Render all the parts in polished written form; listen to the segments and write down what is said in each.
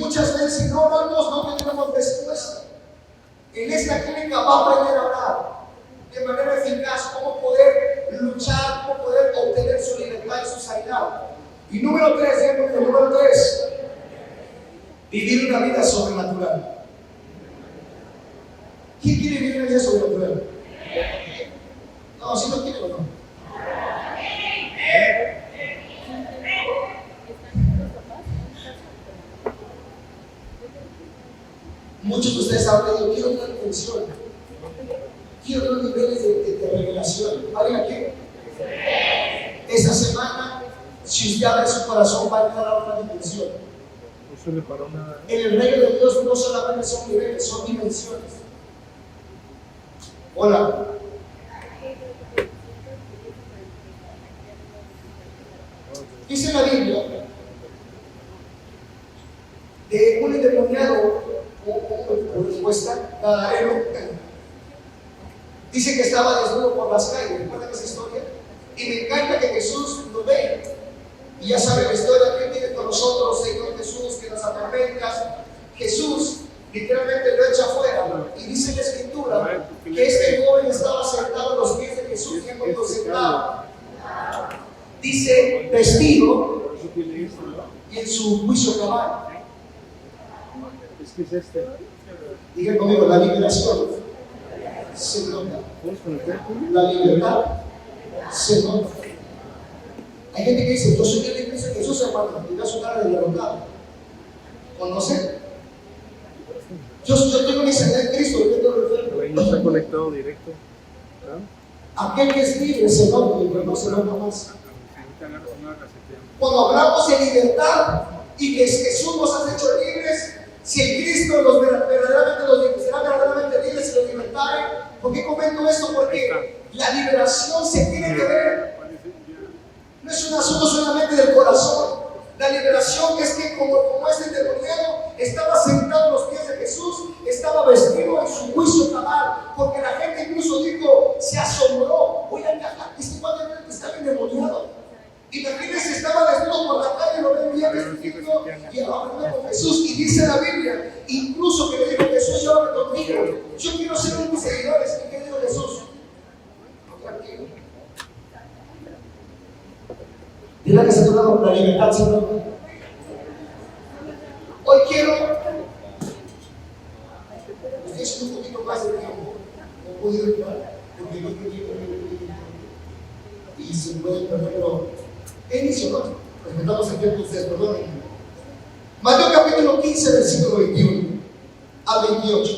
muchas veces no oramos, no tenemos respuesta. En esta clínica va a aprender a orar de manera eficaz, cómo poder luchar, cómo poder obtener su libertad y su sanidad. Y número 3, vivir una vida sobrenatural. ¿Quién quiere vivir una vida sobrenatural? No, si no quiere o no. Muchos de ustedes han pedido, quiero una dimensión, quiero tener niveles de revelación. ¿Alguien aquí? Esta semana, si usted abre su corazón, va a entrar a una dimensión. En el reino de Dios no solamente son niveles, son dimensiones. Hola. Dice la Biblia de un endemoniado o respuesta Gadareno. Dice que estaba desnudo por las calles. ¿Recuerdan esa historia? Y me encanta que Jesús lo ve. Y ya saben la historia que viene con nosotros, Señor Jesús, que nos atormentas. Jesús literalmente lo echa afuera. Y dice la Escritura que este joven estaba sentado a los pies de Jesús, y cuando sentado, dice vestido y en su juicio cabal. Digan conmigo, la liberación se nota. La libertad se nota. Hay gente que dice, yo soy de la iglesia de Jesús, hermano, y da su cara de derrotado. ¿Conocen? Yo tengo mi sangre en Cristo, yo tengo el ahí no está conectado directo. Aquel que es libre se nota, pero no se nota más. Cuando hablamos de libertad y que Jesús nos ha hecho libres, si el Cristo será verdaderamente libres y los libertare. ¿Por qué comento esto? Porque la liberación se tiene que ver. No es un asunto solamente del corazón. La liberación es que como este endemoniado estaba sentado a los pies de Jesús, estaba vestido en su juicio cabal, porque la gente incluso dijo, se asombró. Oigan, este padre está endemoniado. Imagínense, estaba desnudo por la calle, lo ven bien vestido y hablando con Jesús. Y dice la Biblia, incluso que le dijo Jesús, yo hablo contigo, yo quiero ser uno de mis seguidores. ¿Y qué dijo Jesús? Tranquilo. Dile que se trata de la libertad, Señor. Hoy quiero, estoy haciendo un poquito más de tiempo, no puedo ir, porque no y se puede, por ejemplo, inicio, ¿no? Respetamos el tiempo de ustedes, perdónenme. Mateo capítulo 15, versículo 21 al 28.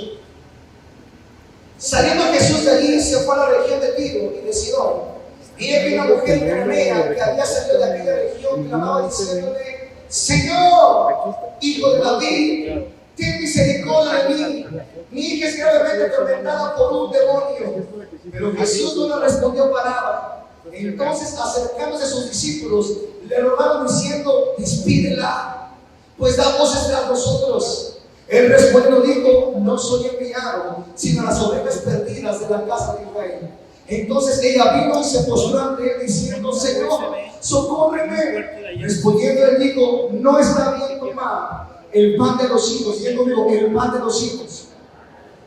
Saliendo Jesús de allí, se fue a la región de Tiro y de Sidón. Y que una mujer cananea que había salido de aquella región clamaba diciéndole: Señor, hijo de David, ten misericordia de mí. Mi hija es gravemente atormentada por un demonio. Pero Jesús no le respondió palabra. Entonces, acercándose a sus discípulos, le rogaron diciendo: despídela, pues da voces tras nosotros. Él respondiendo dijo: no soy enviado, sino a las ovejas perdidas de la casa de Israel. Entonces ella vino y se postró ante él diciendo: Señor, socórreme. Respondiendo él dijo: no está bien tomar el pan de los hijos. Y él dijo: el pan de los hijos.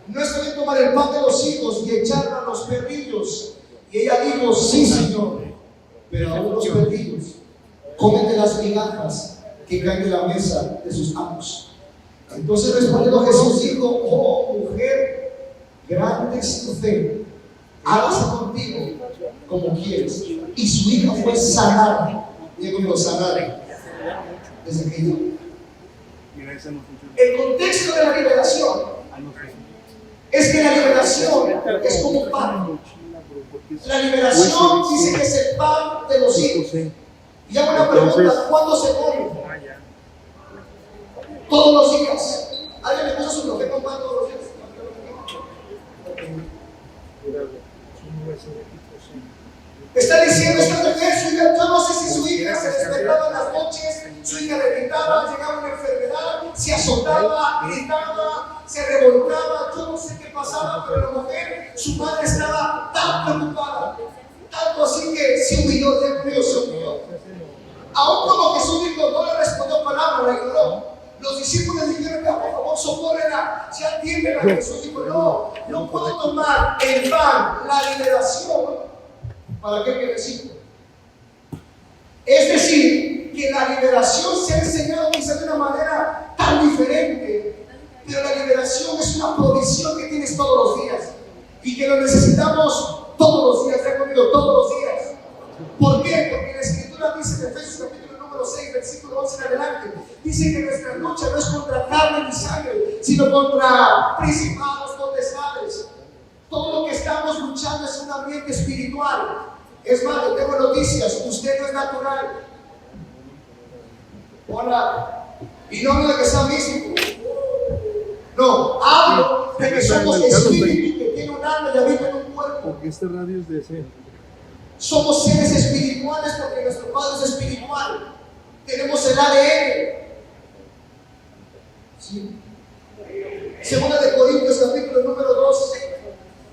No está bien tomar el pan de los hijos y echarlo a los perrillos. Y ella dijo: sí, Señor, pero aún los perrillos comen de las migajas que caen de la mesa de sus amos. Entonces respondiendo Jesús dijo: oh mujer, grande es tu fe, hágase contigo como quieres. Y su hija fue sanada. Digo, sanada desde aquel día. El contexto de la liberación es que la liberación es como un pan. La liberación dice que es el pan de los hijos. Y hago una pregunta: ¿cuándo se come? Todos los días. ¿Alguien le puso su profeta un pan todos los días? Está diciendo esta mujer, su hija, yo no sé si su hija se despertaba en las noches, su hija le gritaba, llegaba una enfermedad, se azotaba, gritaba, se revolcaba, yo no sé qué pasaba, pero la mujer, su madre estaba tan preocupada, tanto así que se humilló, Dios mío, se humilló. Aún cuando Jesús dijo, no le respondió palabra, la ignoró. Los discípulos dijeron, por favor, socórrela, ya atiéndela. Jesús dijo, no puedo tomar el pan, la liberación, para que quede cinco. Es decir, que la liberación se ha enseñado quizás de una manera tan diferente, pero la liberación es una provisión que tienes todos los días y que lo necesitamos todos los días. ¿Ya conmigo? Todos los días. ¿Por qué? Porque la Escritura dice en Efesios capítulo número 6, versículo 11 en adelante, dice que nuestra lucha no es contra carne ni sangre, sino contra principados, potestades. Todo lo que estamos luchando es un ambiente espiritual. Es más, yo tengo noticias, usted no es natural. Hola. Y no hablo de que sea místico. No, hablo de que somos espíritu que tiene un alma y habita en un cuerpo. Porque este radio es de ese. Somos seres espirituales porque nuestro Padre es espiritual. Tenemos el ADN. Sí. Segunda de Corintios, capítulo número 2,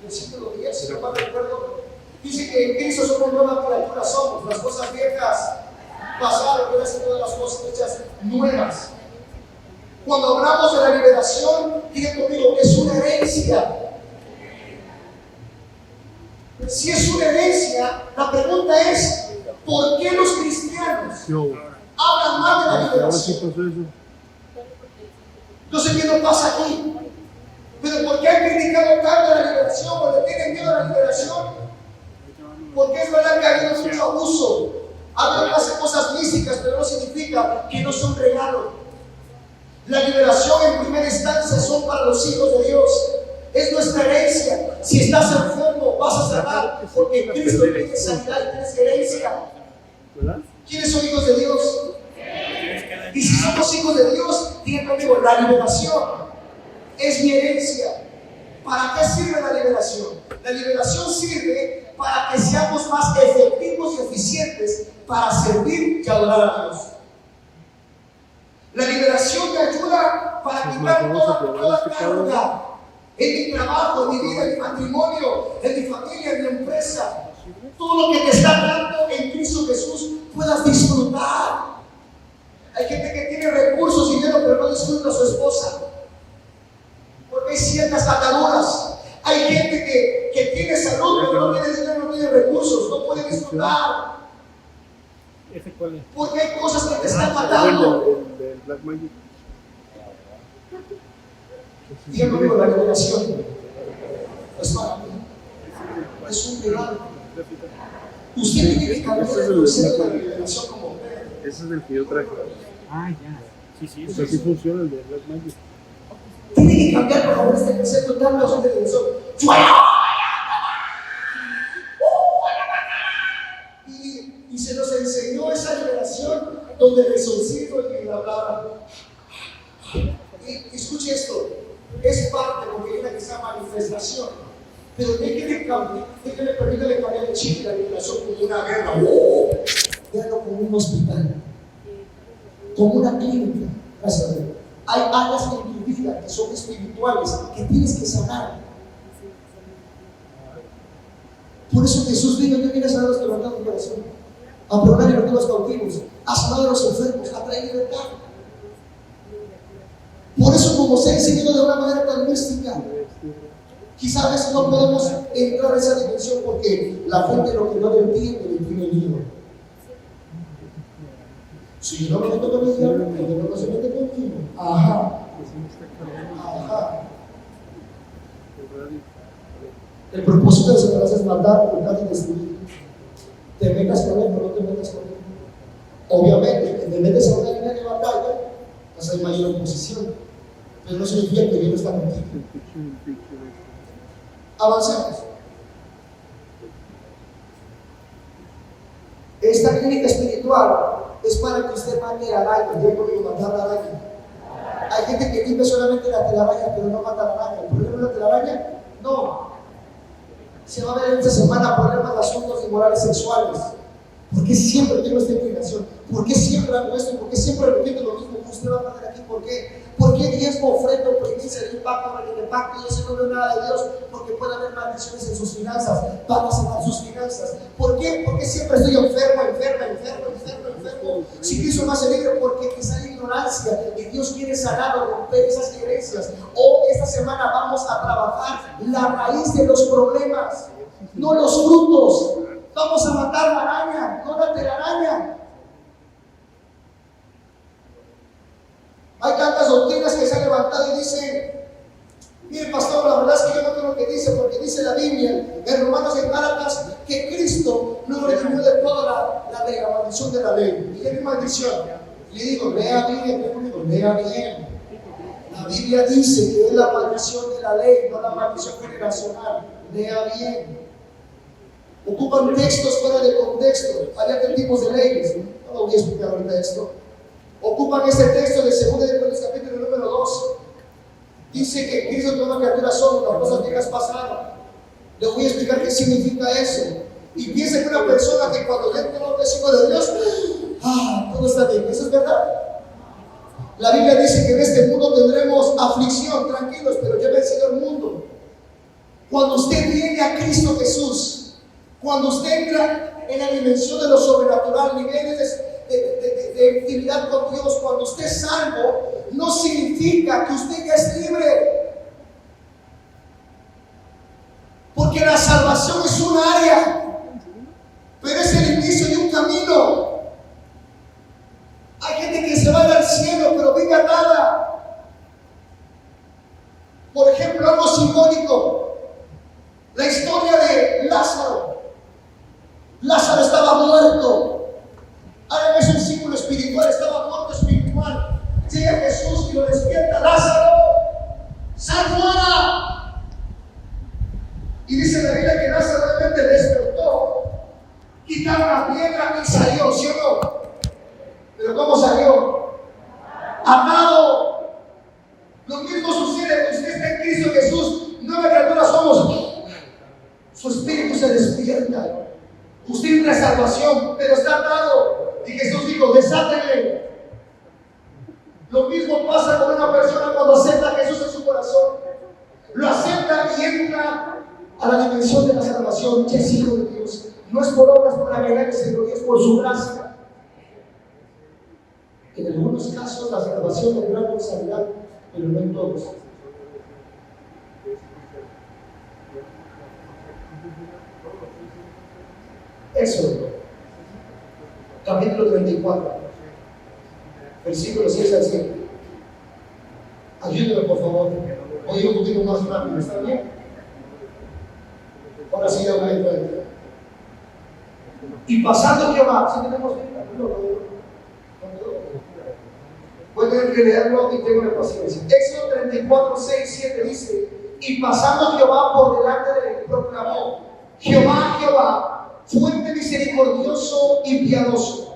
versículo 10, si no mal recuerdo. Dice que en Cristo somos nueva criatura, somos. Las cosas viejas pasaron, y todas las cosas hechas nuevas. Cuando hablamos de la liberación, diga conmigo, es una herencia. Si es una herencia, la pregunta es, ¿por qué los cristianos hablan mal de la liberación? No sé qué nos pasa aquí, pero ¿por qué han criticado tanto la liberación? ¿Por qué tienen miedo a la liberación? Porque es verdad que ha habido mucho abuso. Alguien hace cosas místicas, pero no significa que no son regalo. La liberación en primera instancia son para los hijos de Dios. Es nuestra herencia. Si estás enfermo, vas a sanar, porque Cristo tiene sanidad y tienes herencia. ¿Quiénes son hijos de Dios? Y si somos hijos de Dios, digan conmigo, la liberación es mi herencia. ¿Para qué sirve la liberación? La liberación sirve para que seamos más efectivos y eficientes para servir y adorar a Dios. La liberación me ayuda para quitar toda carga en mi trabajo, en mi vida, en mi matrimonio, en mi familia, en mi empresa. Todo lo que te está dando en Cristo Jesús puedas disfrutar. Hay gente que tiene recursos, dinero, pero no disfruta a su esposa. Porque hay ciertas ataduras. Hay gente que tiene salud, pero no tiene dinero, no tiene recursos, no puede disfrutar. Porque hay cosas que te están matando. El Black Magic. Dígame la liberación. Es para mí. Es un regalo. Usted tiene que cambiar el concepto de la liberación como hombre. Ese es el que yo traje. Ah, ya. Sí. O sea, sí funciona el de Black Magic. Tiene que cambiar, por favor, este concepto tan de liberación. Y se nos enseñó esa liberación donde el exorcismo y la hablaba. Y escuche esto, es parte, porque hay una que se llama manifestación. Pero déjeme permítame cambiar el chip de la liberación como una guerra. Véanlo como un hospital, como una clínica. Gracias a Dios. Hay áreas en tu vida que son espirituales, que tienes que sanar. Por eso Jesús vino y viene a sanar a los quebrantados de corazón, a perdonar y a los cautivos, a sanar a los enfermos, a traer libertad. Por eso, como se ha enseñado de una manera tan mística, quizás a veces no podemos entrar a esa dimensión porque la gente lo que no entiende le tiene miedo. Si yo no me meto con el diablo, el diablo no se mete contigo. Ajá. El propósito de Satanás es matar, ocultar y destruir. Te metas con él, pero no te metas con él. Obviamente, que te metes a una línea de batalla, pues hay mayor oposición. Pero no significa que Dios no está contigo. Avancemos. Esta clínica espiritual es para que usted mate la araña. Yo puedo matar la araña. Hay gente que limpia solamente la telaraña, pero no mata la araña. ¿El problema es la telaraña? No. Se va a ver esta semana problemas de asuntos inmorales sexuales. ¿Por qué siempre tengo esta inclinación? ¿Por qué siempre hago esto? ¿Por qué siempre repito lo mismo? Usted va a poner aquí, ¿por qué? ¿Por qué diezmo, ofrenda, primicia, el impacto, el impacto? Y eso no veo nada de Dios, porque puede haber maldiciones en sus finanzas, van a sanar sus finanzas. ¿Por qué? Porque siempre estoy enfermo. Si Cristo me hace libre, porque quizá hay ignorancia gracia y Dios quiere sanar o romper esas herencias. O esta semana vamos a trabajar la raíz de los problemas, no los frutos. Vamos a matar la araña, no la telaraña. Hay tantas doctrinas que se han levantado y dicen: mire, pastor, la verdad es que yo no creo lo que dice, porque dice la Biblia en Romanos y en Gálatas que Cristo nos redimió de toda la maldición de la ley. ¿Y qué es maldición? Le digo, lea bien, lea bien. La Biblia dice que es la maldición de la ley, no la maldición generacional. Lea bien. Ocupan textos fuera de contexto. Hay otros tipos de leyes. No lo voy a explicar ahorita esto. Ocupan ese texto de 2 Corintios capítulo número 2. Dice que Cristo toda criatura somos, las cosas viejas pasaron. Le voy a explicar qué significa eso. Y piensa que una persona que cuando ya no es hijo de Dios, todo está bien. ¿Eso es verdad? La Biblia dice que en este mundo tendremos aflicción, tranquilos, pero ya ha vencido el mundo. Cuando usted viene a Cristo Jesús, cuando usted entra en la dimensión de lo sobrenatural, niveles de intimidad con Dios, cuando usted es salvo, no significa que usted ya es libre. Porque la salvación es un área, pero es el inicio de un camino. Hay gente que se va al cielo, pero vive atada. Por ejemplo, algo simbólico: la historia de Lázaro. Lázaro estaba muerto. Ahora es un símbolo espiritual, estaba muerto espiritual. Llega Jesús y lo despierta: Lázaro, sal fuera. Y dice la Biblia que Lázaro realmente despertó. Quitaron la piedra y salió, ¿sí o no? Pero ¿cómo salió? Atado. Lo mismo sucede, usted está en Cristo Jesús, nueva criatura somos. Su espíritu se despierta. Usted entra en salvación, pero está atado. Y Jesús dijo: desátenle. Lo mismo pasa con una persona cuando acepta a Jesús en su corazón. Lo acepta y entra a la dimensión de la salvación, que es hijo de Dios. No es por obras para que nadie se gloríe, es por su gracia. En algunos casos la salvación es gran responsabilidad, pero no en todos. Éxodo, capítulo 34, versículos 6 al 7. Ayúdame, por favor. Voy un poquito más rápido, ¿está bien? Ahora sí ya voy a entrar. Y pasando Jehová, si tenemos Biblia, voy a tener que leerlo y tengo la paciencia. Éxodo 34, 6, 7 dice: y pasando Jehová por delante de él, proclamó: Jehová, Jehová, fuerte misericordioso y piadoso,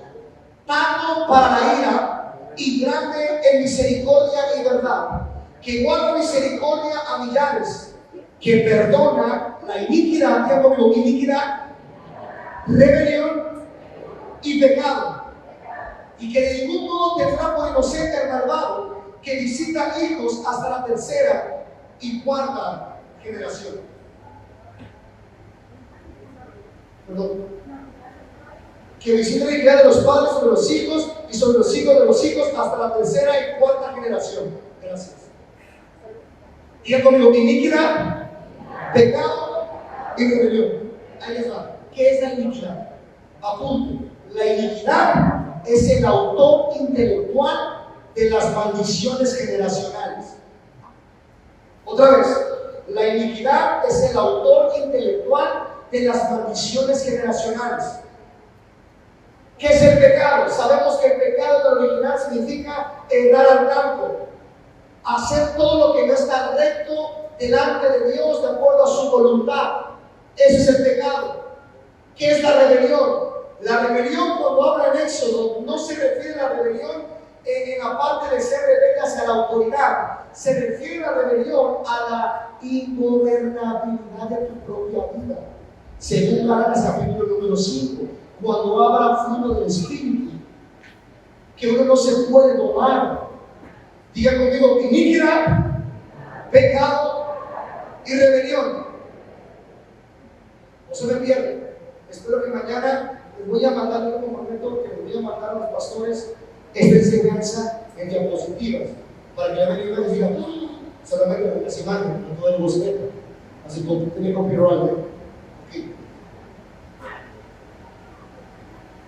tardo para la ira y grande en misericordia y verdad, que guarda misericordia a millares, que perdona la iniquidad, ¿qué conmigo? Iniquidad, rebelión y pecado, y que de ningún modo tendrá por inocente al malvado, que visita hijos hasta la tercera y cuarta generación. Perdón. Que visita la iniquidad de los padres sobre los hijos y sobre los hijos de los hijos hasta la tercera y cuarta generación. Gracias. Diga conmigo: iniquidad, pecado y rebelión. Ahí está. ¿Qué es la iniquidad? Apunte. La iniquidad es el autor intelectual de las maldiciones generacionales. Otra vez, la iniquidad es el autor intelectual de las maldiciones generacionales. ¿Qué es el pecado? Sabemos que el pecado de original significa errar al blanco, hacer todo lo que no está recto delante de Dios de acuerdo a su voluntad. Ese es el pecado. ¿Qué es la rebelión? La rebelión, cuando habla en Éxodo, no se refiere a la rebelión en la parte de ser rebelde hacia la autoridad. Se refiere a la rebelión a la ingobernabilidad de tu propia vida. Según Gálatas capítulo número 5, cuando habla fruto del Espíritu, que uno no se puede tomar. Diga conmigo: iniquidad, pecado y rebelión. No se me pierdan. Espero que mañana les voy a mandar, yo comprometo que les voy a mandar a los pastores esta enseñanza en diapositivas para que la ven y diga, solamente las imágenes, no todo el boceto, así como tiene copyright. Okay.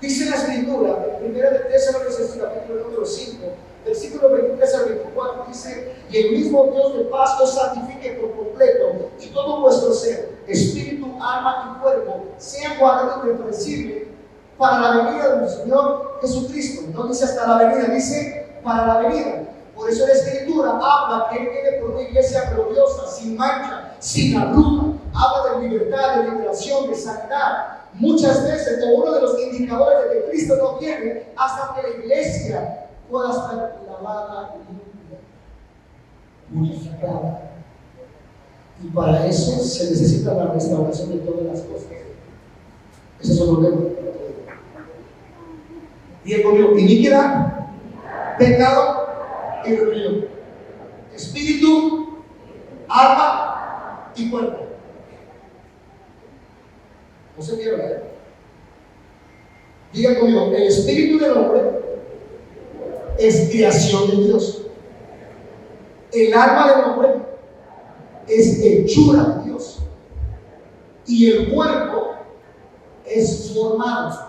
Dice la Escritura, en 1 de Tesalonicenses capítulo número 5, versículo 23 al 24, dice: y el mismo Dios de paz os santifique por completo, y todo vuestro ser, espíritu, alma y cuerpo, sea guardado irreprensible para la venida del Señor Jesucristo. No dice hasta la venida, dice para la venida. Por eso la Escritura habla que Él viene por una iglesia gloriosa, sin mancha, sin arruga. Habla de libertad, de liberación, de sanidad. Muchas veces, como uno de los indicadores de que Cristo no viene, hasta que la iglesia pueda estar lavada, limpia, purificada. Y para eso se necesita la restauración de todas las cosas. Ese es el problema. Diga conmigo: iniquidad, pecado y rebelión. Espíritu, alma y cuerpo. No se pierda, ¿eh? Diga conmigo: el espíritu del hombre es creación de Dios. El alma del hombre es hechura de Dios. Y el cuerpo es formado.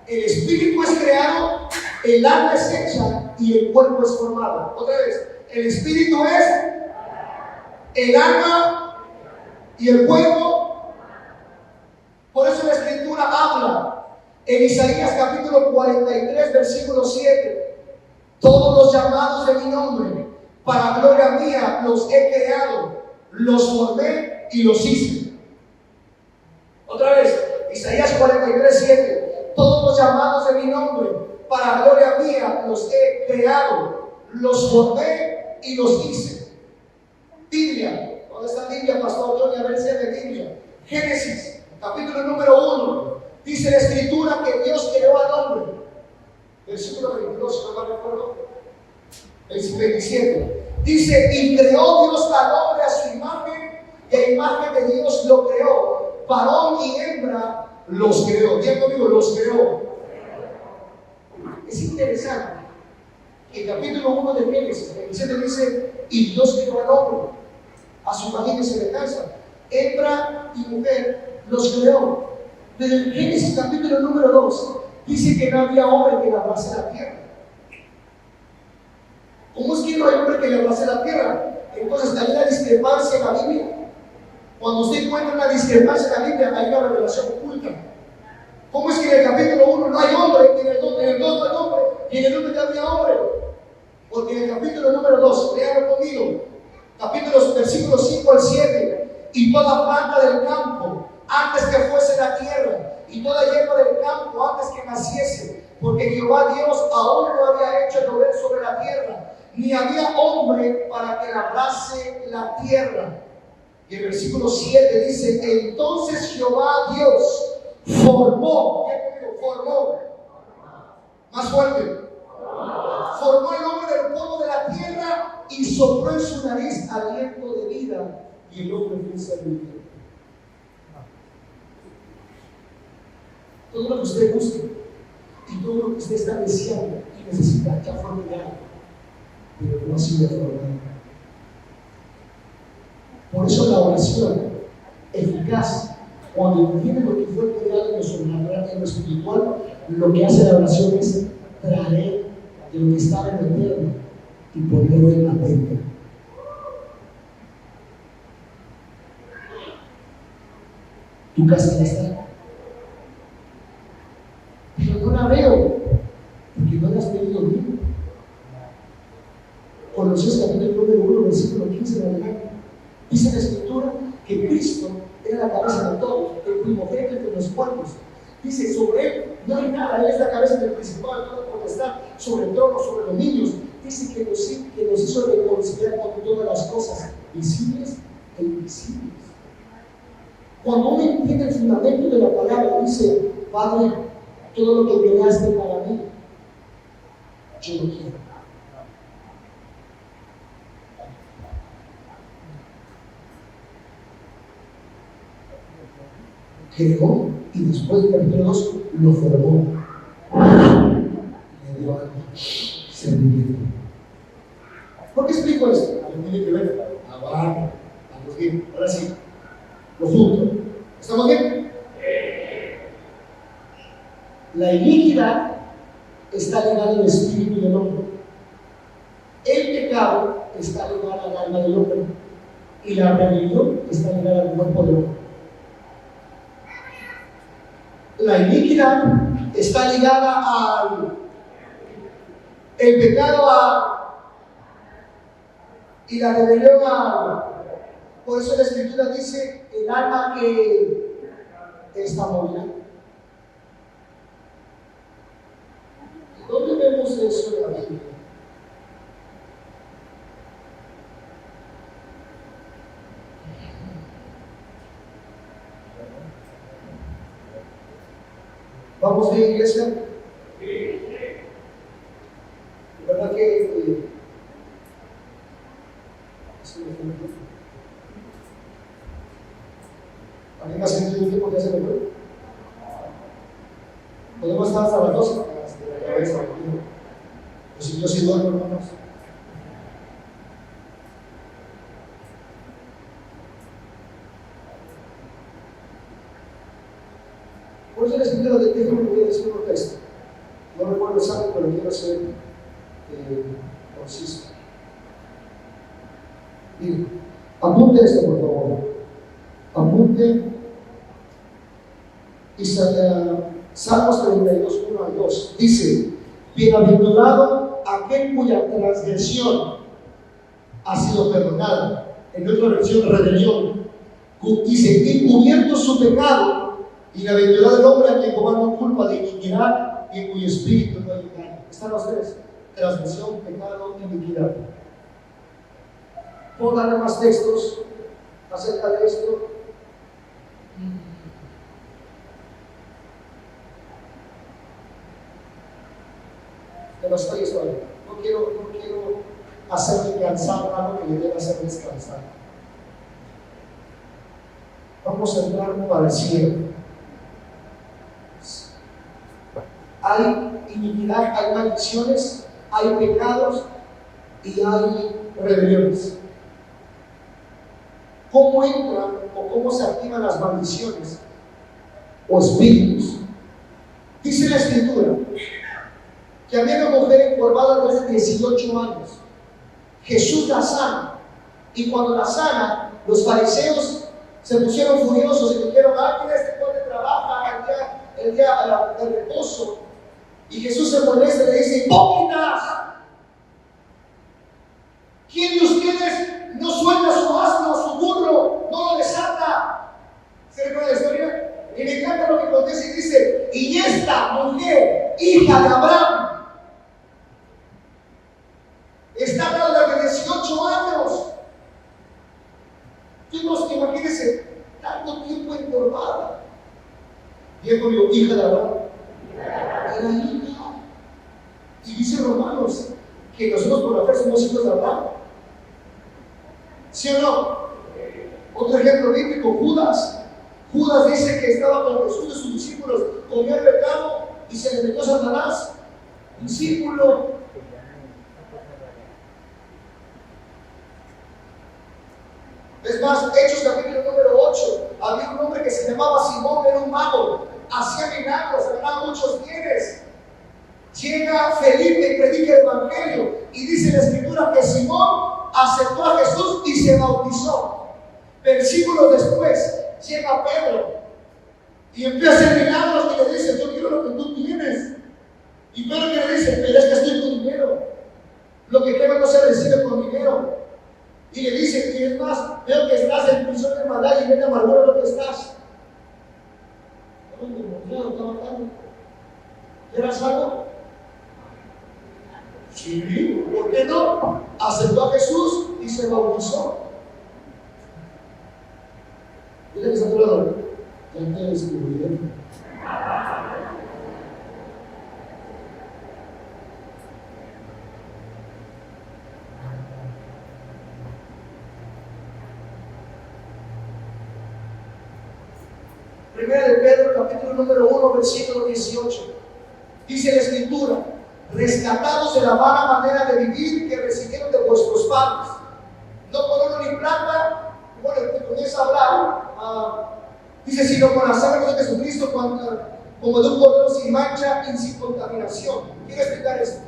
El espíritu es creado, el alma es hecha y el cuerpo es formado. Otra vez, el espíritu es, el alma y el cuerpo. Por eso la Escritura habla en Isaías capítulo 43, versículo 7: todos los llamados de mi nombre, para gloria mía, los he creado, los formé y los hice. Otra vez, Isaías 43, 7: todos los llamados de mi nombre, para gloria mía, los he creado, los formé y los hice. Biblia, ¿dónde está Biblia, Pastor Johnny? A ver si es de Biblia. Génesis capítulo número 1, dice la Escritura que Dios creó al hombre. Versículo 22, si no me recuerdo. 27. Dice: y creó Dios al hombre a su imagen, y a imagen de Dios lo creó. Varón y hembra los creó. Diga conmigo: los creó. Es interesante que el capítulo 1 de Génesis, 27, dice: y Dios creó al hombre a su imagen y semejanza. Hembra y mujer los creó. Pero en Génesis capítulo número 2 dice que no había hombre que labrase la tierra. ¿Cómo es que no hay hombre que labrase la tierra? Entonces hay una discrepancia en la Biblia. Cuando usted encuentra una discrepancia en la Biblia, hay una revelación oculta. ¿Cómo es que en el capítulo 1 no hay hombre, y en el 2 no hay hombre, y en el 1 ya había hombre? Porque en el capítulo número 2, léanlo conmigo, capítulos, versículos 5 al 7: y toda planta del campo, antes que fuese la tierra, y toda hierba del campo, antes que naciese, porque Jehová Dios aún no había hecho llover sobre la tierra, ni había hombre para que labrase la tierra. Y el versículo 7 dice: entonces Jehová Dios formó, más fuerte, formó el hombre del polvo de la tierra y sopló en su nariz aliento de vida, y el hombre fue un ser viviente. Todo lo que usted busque y todo lo que usted está deseando y necesita ya fue creado, pero no ha sido formado. Por eso la oración eficaz, cuando entiende lo que fue creado en lo sobrenatural, en lo espiritual, lo que hace la oración es traer de lo que estaba en el eterno y ponerlo en la tierra. Tu casa ya está, pero no la veo porque no la has pedido bien. Colosenses capítulo número 1, versículo 15 en adelante, dice la Escritura que Cristo era la cabeza de todo, el primogénito entre los muertos. Dice: sobre él no hay nada, él es la cabeza del principal de toda potestad, sobre el trono, sobre los niños. Dice que nos hizo reconciliar con todas las cosas, visibles e invisibles. Cuando uno entiende el fundamento de la palabra, dice: Padre, todo lo que creaste para mí, yo lo quiero. Creó y después del capítulo 2 lo formó. Le dio alma, ser viviente. ¿Por qué explico esto? Algo tiene que ver. Vamos bien. Ahora sí. Lo junto. ¿Estamos bien? La iniquidad está ligada al espíritu del hombre. El pecado está ligado al alma del hombre. Y la rebelión está ligada al cuerpo del hombre. La iniquidad está ligada al el pecado y la rebelión por eso la escritura dice el alma que está morirá. ¿Dónde vemos eso en la Biblia? ¿Vamos bien, iglesia? ¿Verdad que ¿alguien ha sentido un tiempo que hace mejor? Podemos estar hasta las 12 de la cabeza. Pues si yo sí duermo, hermanos. Por eso la escritura de Pedro me voy a decir un texto. No recuerdo exacto, pero quiero ser conciso. Miren, apunte esto, por favor. Apunte Salmos 32, 1 al 2. Dice: bienaventurado aquel cuya transgresión ha sido perdonada. En otra versión, rebelión. Dice: y cubierto su pecado. Bienaventurado el hombre a quien comando culpa de iniquidad y en cuyo espíritu no hay engaño. Están los tres: transgresión, pecado, iniquidad. ¿Puedo darle más textos acerca de esto? Pero estoy. No quiero hacerle cansar algo que le debe hacer descansar. Vamos a entrar para el cielo. Hay iniquidad, hay maldiciones, hay pecados y hay rebeliones. ¿Cómo entran o cómo se activan las maldiciones o espíritus? Dice la escritura que había una mujer encorvada desde 18 años. Jesús la sana, y cuando la sana, los fariseos se pusieron furiosos y dijeron: mira, este hombre trabaja el día del reposo. Y Jesús se molesta y le dice: hipócritas, ¿quién de ustedes no suelta su asno, su burro, no lo desata? ¿Se recuerda la historia? Y me encanta lo que contesta y dice: y esta mujer, hija de Abraham, está hablando de 18 años. Imagínense, tanto tiempo encorvada. Bien conmigo, hija de Abraham. Era hija. Y dice Romanos que nosotros por la fe somos hijos de Abraham. ¿Sí o no? Otro ejemplo bíblico, Judas. Judas dice que estaba con Jesús y sus discípulos, comió el pecado y se le metió a Satanás. Discípulo. Es más, Hechos capítulo número 8, había un hombre que se llamaba Simón, era un mago, hacía milagros, ganaba muchos bienes. Llega Felipe y predica el evangelio, y dice la escritura que Simón aceptó a Jesús y se bautizó. Versículos después llega Pedro y empieza a hacer milagros y le dice: yo quiero lo que tú tienes. Y Pedro que le dice: pero es que estoy con dinero, lo que tengo no se recibe con dinero. Y le dice: y es más, veo que estás en prisión de maldad y en la amargura lo que estás. ¿Eras algo? Sí, ¿por qué no? Aceptó a Jesús y se bautizó. Dile que está a tu lado: ya te descubrí. Primera de Pedro, capítulo número 1, versículo 18. Dice la escritura: rescatados de la mala manera de vivir que recibieron de vuestros padres. No con oro ni plata, bueno, te comienza a hablar, dice, sino con la sangre de Jesucristo, como de un cordero sin mancha y sin contaminación. Quiero explicar esto.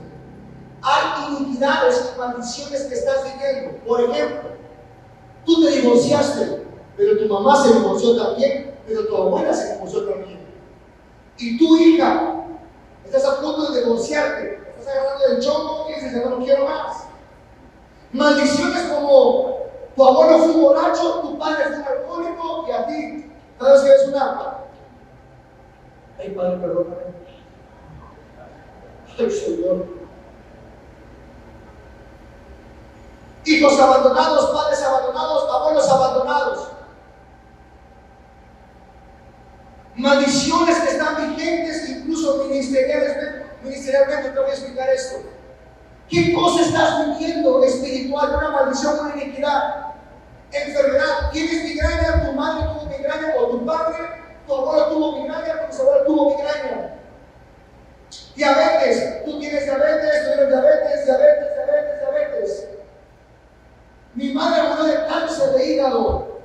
Hay iniquidades y maldiciones que estás viviendo. Por ejemplo, tú te divorciaste, pero tu mamá se divorció también, pero tu abuela se divorció también. Y tu hija, estás a punto de divorciarte, estás agarrando el chongo y dices, ya no quiero más. Maldiciones como tu abuelo fue un borracho, tu padre fue un alcohólico y a ti, cada vez que ves una, ay padre, perdóname. Ay Señor. Hijos abandonados, padres abandonados, abuelos abandonados. Maldiciones que están vigentes, incluso ministerialmente. Te voy a explicar esto. ¿Qué cosa estás viviendo espiritual? Una maldición, una iniquidad, enfermedad. ¿Tienes migraña? ¿Tu madre tuvo migraña? ¿O tu padre? ¿Tu abuelo tuvo migraña? ¿Tu bisabuelo tuvo migraña? Diabetes. Tú tienes diabetes, tuvieron diabetes. Mi madre murió de cáncer de hígado.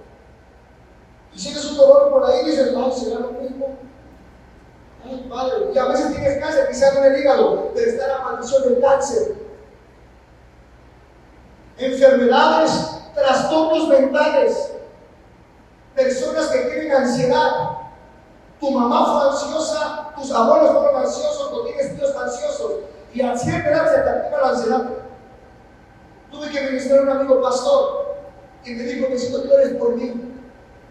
Y sientes un dolor por ahí y dices, ay, ¿será lo mismo? Ay, padre. Y a veces tienes cáncer, quizás no en el hígado, pero está la maldición del cáncer. Enfermedades, trastornos mentales, personas que tienen ansiedad. Tu mamá fue ansiosa, tus abuelos fueron ansiosos, tú tienes tíos ansiosos, y a cierta edad se te activa la ansiedad. Tuve que ministrar a un amigo pastor y me dijo, necesito que ores por mí.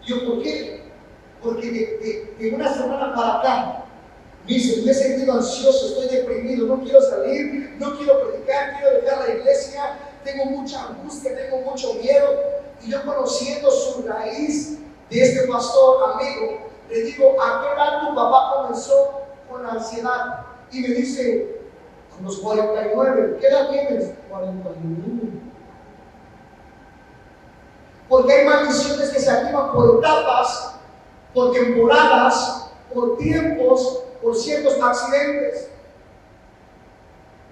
Y yo, ¿por qué? Porque de una semana para acá me he sentido ansioso, estoy deprimido, no quiero salir, no quiero predicar, quiero dejar la iglesia, tengo mucha angustia, tengo mucho miedo. Y yo, conociendo su raíz de este pastor amigo, le digo, ¿a qué edad tu papá comenzó con la ansiedad? Y me dice, a los 49. ¿Qué edad tienes? 49. Porque hay maldiciones que se activan por etapas, por temporadas, por tiempos, por ciertos accidentes.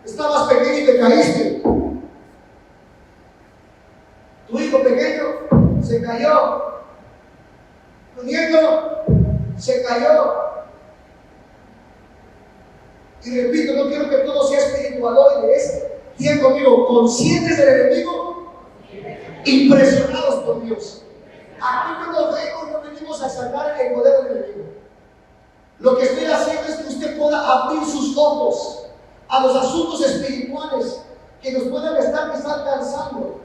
Estabas pequeño y te caíste. Tu hijo pequeño se cayó. Tu nieto se cayó. Y repito, no quiero que todo sea espiritual hoy. Es, ¿quién conmigo? Conscientes del enemigo, impresionados por Dios. Aquí cuando vengo no venimos a salvar el poder del enemigo. Lo que estoy haciendo es que usted pueda abrir sus ojos a los asuntos espirituales que nos pueden estar alcanzando.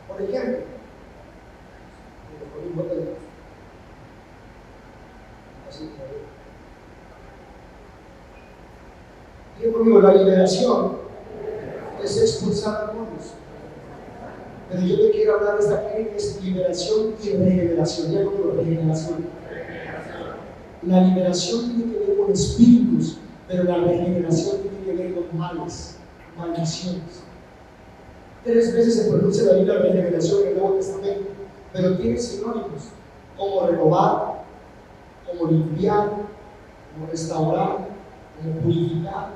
Por ejemplo, digo conmigo, la liberación es expulsar demonios. Pero yo te quiero hablar de esta clínica, es liberación y regeneración. Digo conmigo, regeneración. La liberación tiene que ver con espíritus, pero la regeneración tiene que ver con males, maldiciones. 3 veces se pronuncia la Biblia de regeneración en el Nuevo Testamento, pero tiene sinónimos como renovar, como limpiar, como restaurar, como purificar.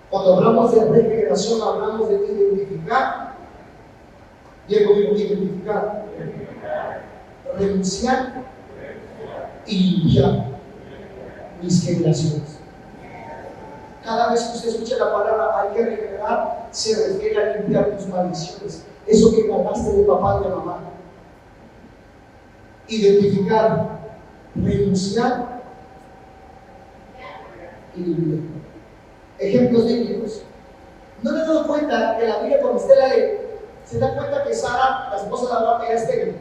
Cuando hablamos de regeneración, hablamos de identificar, bien conmigo, identificar, renunciar y limpiar mis generaciones. Cada vez que usted escucha la palabra hay que regenerar, se refiere a limpiar tus maldiciones, eso que ganaste de papá y de mamá. Identificar, renunciar y limpiar. Ejemplos bíblicos. ¿No te has dado cuenta que la Biblia, cuando usted la lee, se da cuenta que Sara, la esposa de Abraham, era estéril?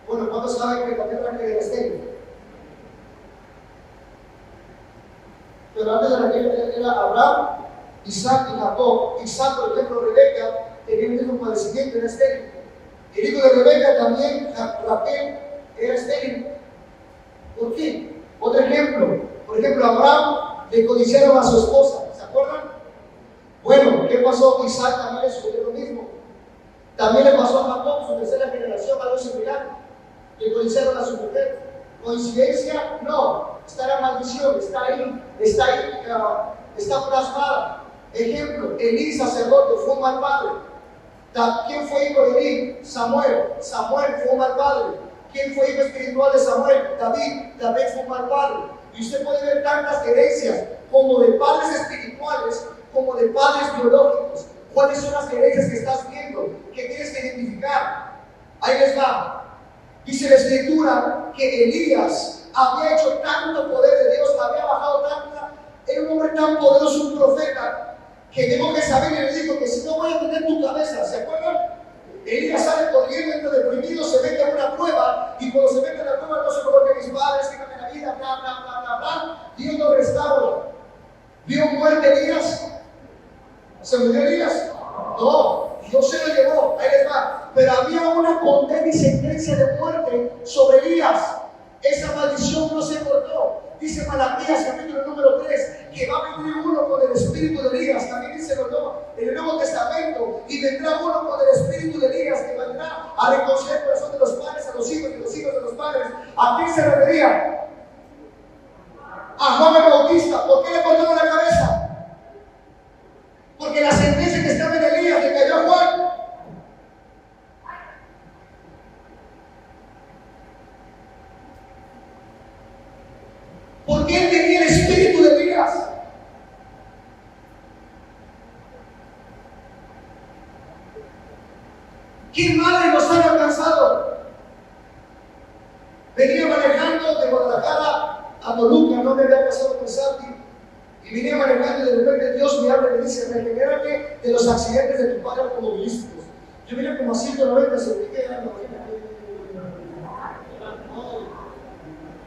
Bueno, ¿cuántos saben que la tierra era estéril? Pero antes de Raquel era Abraham, Isaac y Jacob. Isaac, por ejemplo, Rebeca, tenía el mismo padecimiento, era estéril. El hijo de Rebeca también, Raquel, era estéril. ¿Por qué? Otro ejemplo, por ejemplo, Abraham le codiciaron a su esposa, ¿se acuerdan? Bueno, ¿qué pasó? Isaac también le sucedió lo mismo. También le pasó a Jacob, su tercera generación, algo similar. Le codiciaron a su mujer. ¿Coincidencia? No. está la maldición, está ahí, está plasmada. Ejemplo, Elí, sacerdote, fue un mal padre. ¿Quién fue hijo de Elí? Samuel. Samuel fue un mal padre. ¿Quién fue hijo espiritual de Samuel? David. David fue un mal padre. Y usted puede ver tantas herencias, como de padres espirituales, como de padres biológicos. ¿Cuáles son las herencias que estás viendo? Que tienes que identificar. Ahí les va. Dice la Escritura que Elías había hecho tanto poder de Dios, había bajado tanta, era un hombre tan poderoso, un profeta, que llegó Jezabel y le dijo que si no voy a tener tu cabeza, ¿se acuerdan? Elías sale corriendo, entra deprimido, se mete a una cueva, y cuando se mete a la cueva no se provoca mis padres, quítame la vida, bla, bla, bla, bla, bla. Dios lo restaura. ¿Vio muerte Elías? ¿Se murió Elías? No, Dios se lo llevó, ahí les va. Pero había una condena y sentencia de muerte sobre Elías. Esa maldición no se cortó. Dice Malaquías, capítulo número 3, que va a venir uno con el espíritu de Elías. También dice en el Nuevo Testamento, y vendrá uno con el espíritu de Elías, que vendrá a reconciliar el corazón de los padres a los hijos y los hijos de los padres. ¿A quién se refería? A Juan el Bautista. ¿Por qué le cortaron la cabeza? Porque la sentencia que estaba en Elías le cayó a Juan. Porque él tenía el espíritu de Elías. ¿Qué males nos han alcanzado? Venía manejando de Guadalajara a Toluca, no me había pasado por Santi, y venía manejando y de repente Dios me habla y me dice: regenérate de los accidentes de tu padre automovilísticos. Yo vine como a 190, se me quedé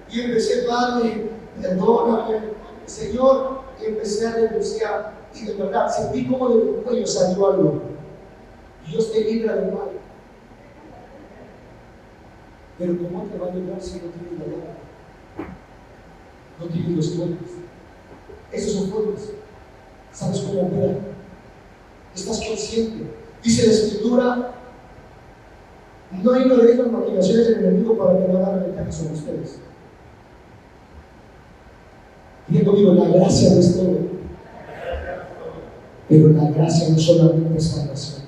y empecé: Padre, perdóname, Señor, y empecé a renunciar, y de verdad sentí como de mi cuello salió algo. Dios te libra del mal. Pero ¿cómo te va a librar si no tienes la llave? No tienes los fuegos. Esos son fuegos. ¿Sabes cómo opera? Estás consciente. Dice la Escritura: no ignoréis las maquinaciones del enemigo para que no hagan ventaja sobre ustedes. Diga conmigo: la gracia no es todo. Pero la gracia no solamente es salvación.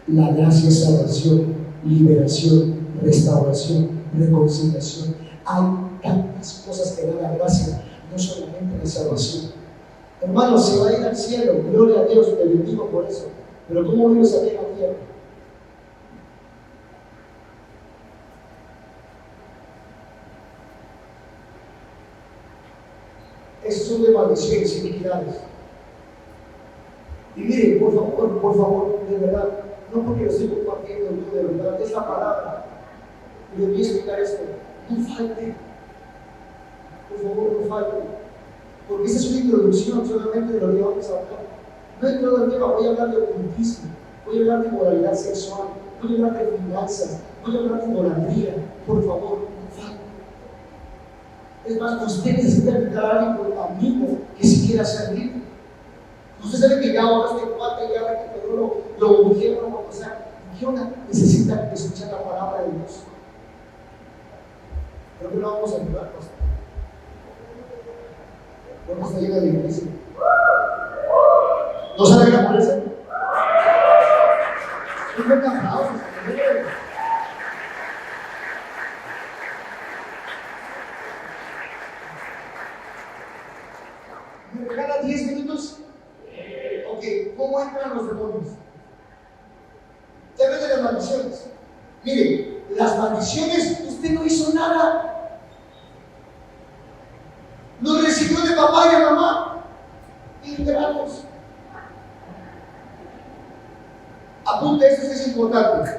La gracia es salvación, liberación, restauración, reconciliación. Hay tantas cosas que da la gracia, no solamente la salvación. Hermano, se va a ir al cielo, gloria a Dios, te bendigo por eso. Pero ¿cómo vives aquí en la tierra? Esos son de maldiciones y iniquidades. Y miren, por favor, de verdad, no porque lo estoy compartiendo, yo de verdad, es la palabra. Y le voy a explicar esto: no falte. Por favor, no falte. Porque esa es una introducción solamente de lo que vamos a hablar. No he entrado en tema, voy a hablar de ocultismo, voy a hablar de moralidad sexual, voy a hablar de finanzas, voy a hablar de idolatría. Por favor, no falte. Es más, usted necesita invitar a alguien por amigo que si quiera ser libre. Usted sabe que ya ahora este cuate ya recuperó, lo ungieron, o sea, ¿qué onda? Necesita escuchar la palabra de Dios. Creo que lo vamos a ayudar, pastor. ¿Cómo está llena de iglesia? ¿No sabe la pobreza? Un buen aplauso. ¿Me regala 10 minutos? Ok, ¿cómo entran los demonios? Ya ven de las maldiciones. Miren, las maldiciones, usted no hizo nada. No recibió de papá y de mamá. Ingratos. Apunte, esto es importante.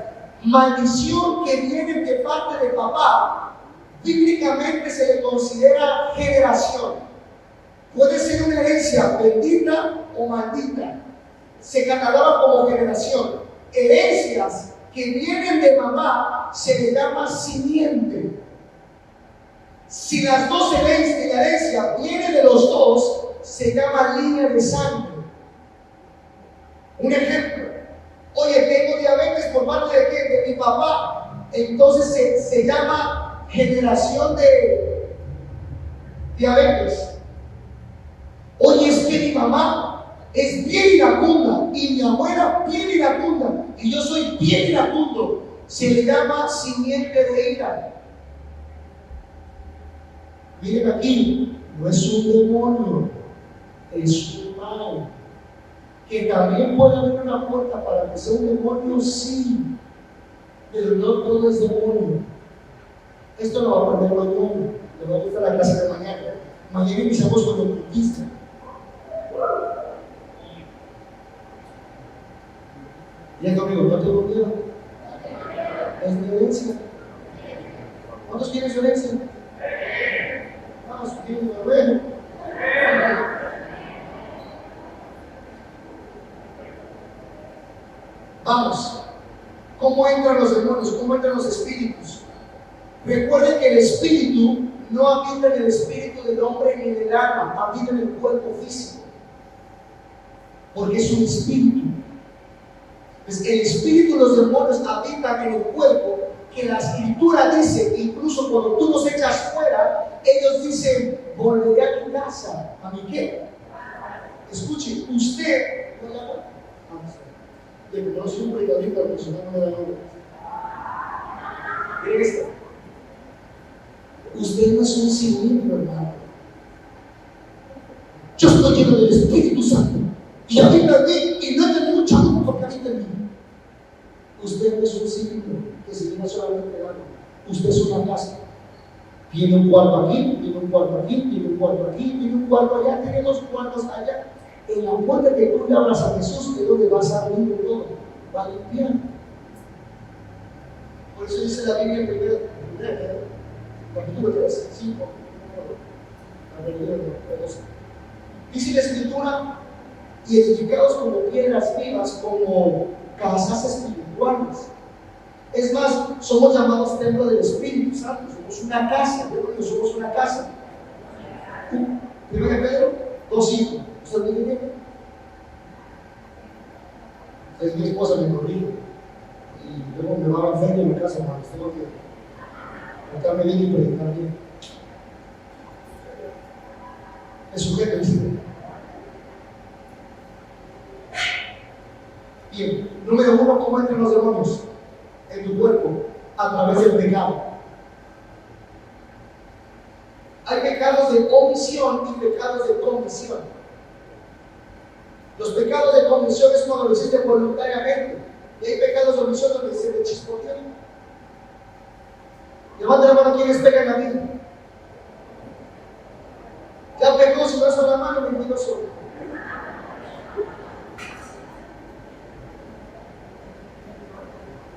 Maldición que viene de parte de papá, bíblicamente se le considera generación. Puede ser una herencia bendita o maldita. Se cataloga como generación. Herencias que vienen de mamá se le llama simiente. Si las dos herencias, la herencia viene de los dos, se llama línea de sangre. Un ejemplo: oye, tengo diabetes por parte de quién? De mi papá. Entonces se llama generación de diabetes. Oye, es que mi mamá es bien iracunda y mi abuela bien iracunda y yo soy bien iracundo. Se le llama simiente de ira. Miren aquí, no es un demonio, es un mal. Que también puede haber una puerta para que sea un demonio, sí, pero no todo es demonio. Esto lo va a aprender mañana, le va a gustar la clase de mañana. Mañana iniciamos con el cultista. Y conmigo, no tengo miedo. Es violencia. ¿Cuántos quieren violencia? Vamos, quieren bueno. Vamos. ¿Cómo entran los demonios? ¿Cómo entran los espíritus? Recuerden que el espíritu no habita en el espíritu del hombre ni del alma, habita en el cuerpo físico. Porque es un espíritu. Pues el espíritu de los demonios habitan en el cuerpo, que la escritura dice, incluso cuando tú los echas fuera, ellos dicen, volveré a tu casa. ¿A mí qué? Escuche, usted no la no soy un predicador profesional, no me da nombre. Miren esto. Usted no es un cilindro, hermano. Yo estoy lleno del Espíritu Santo y habita en mí y no tengo mucha luz porque habita en mí. Usted no es un cilindro que se llena solamente de agua. Usted es una casa. Tiene un cuarto aquí, tiene un cuarto aquí, tiene un cuarto aquí, tiene un cuarto allá, tiene dos cuartos allá. En la puerta que tú le abras a Jesús, ¿de dónde vas a abrir todo? Va a limpiar. Por eso dice la Biblia en primero, capítulo 3, 5, dice la Escritura, y edificados como piedras vivas, como casas espirituales. Es más, somos llamados templo del Espíritu Santo, somos una casa. Yo creo que somos una casa. Primero de Pedro 2:5. ¿Usted me entiende? Es mi esposa, me corrige. Y luego me va a enfermar en mi casa, hermanos. Tengo que portarme bien y predicar bien. El sujeto dice. Bien, número 1, ¿cómo entran los demonios en tu cuerpo? A través del pecado. Hay pecados de omisión y pecados de comisión. Los pecados de comisión es cuando lo hiciste voluntariamente, y hay pecados de omisión donde se te chispoteó. Levanta la mano, ¿quiénes pecan en la vida? Ya pecó, si no es la mano, mentiroso.